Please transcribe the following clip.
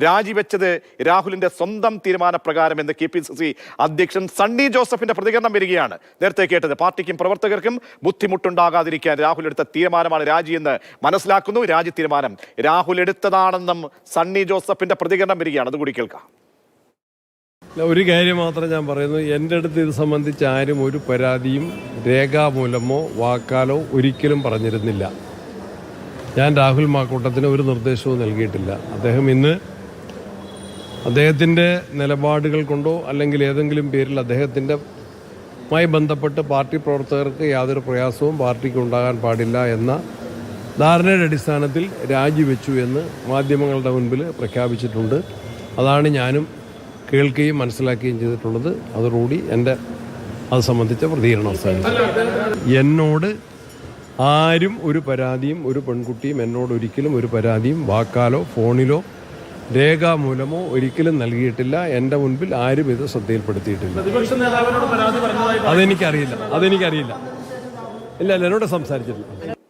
രാജിവെച്ചത് രാഹുലിന്റെ സ്വന്തം തീരുമാനപ്രകാരമെന്ന് KPCC അധ്യക്ഷൻ സണ്ണി ജോസഫിന്റെ പ്രതികരണം വരികയാണ്. നേരത്തെ കേട്ടത് പാർട്ടിക്കും പ്രവർത്തകർക്കും ബുദ്ധിമുട്ടുണ്ടാകാതിരിക്കാൻ രാഹുൽ എടുത്ത തീരുമാനമാണ് രാജിയെന്ന് മനസ്സിലാക്കുന്നു. രാജി തീരുമാനം രാഹുൽ എടുത്തതാണെന്നും സണ്ണി ജോസഫിന്റെ പ്രതികരണം വരികയാണ്. അതുകൂടി കേൾക്കാം. ഒരു കാര്യം മാത്രം ഞാൻ പറയുന്നു, എൻ്റെ അടുത്ത് ഇത് സംബന്ധിച്ച് ആരും ഒരു പരാതിയും രേഖാമൂലമോ വാക്കാലോ ഒരിക്കലും പറഞ്ഞിരുന്നില്ല. ഞാൻ രാഹുൽ മാക്കൂട്ടത്തിന് ഒരു നിർദ്ദേശവും നൽകിയിട്ടില്ല. അദ്ദേഹം ഇന്ന് അദ്ദേഹത്തിൻ്റെ നിലപാടുകൾ കൊണ്ടോ അല്ലെങ്കിൽ ഏതെങ്കിലും പേരിൽ അദ്ദേഹത്തിൻ്റെമായി ബന്ധപ്പെട്ട് പാർട്ടി പ്രവർത്തകർക്ക് യാതൊരു പ്രയാസവും പാർട്ടിക്ക് ഉണ്ടാകാൻ പാടില്ല എന്ന ധാരണയുടെ അടിസ്ഥാനത്തിൽ രാജിവെച്ചു എന്ന് മാധ്യമങ്ങളുടെ മുൻപിൽ പ്രഖ്യാപിച്ചിട്ടുണ്ട്. അതാണ് ഞാനും കേൾക്കുകയും മനസ്സിലാക്കുകയും ചെയ്തിട്ടുള്ളത്. അതോടുകൂടി എൻ്റെ അത് സംബന്ധിച്ച പ്രതികരണം അവസാനിച്ചു. എന്നോട് ആരും ഒരു പരാതിയും, ഒരു പെൺകുട്ടിയും എന്നോട് ഒരിക്കലും ഒരു പരാതിയും വാക്കാലോ ഫോണിലോ രേഖാമൂലമോ ഒരിക്കലും നൽകിയിട്ടില്ല. എൻ്റെ മുൻപിൽ ആരും ഇത് ശ്രദ്ധയിൽപ്പെടുത്തിയിട്ടില്ല. അതെനിക്കറിയില്ല. ഇല്ല എന്നോട് സംസാരിച്ചിട്ടില്ല.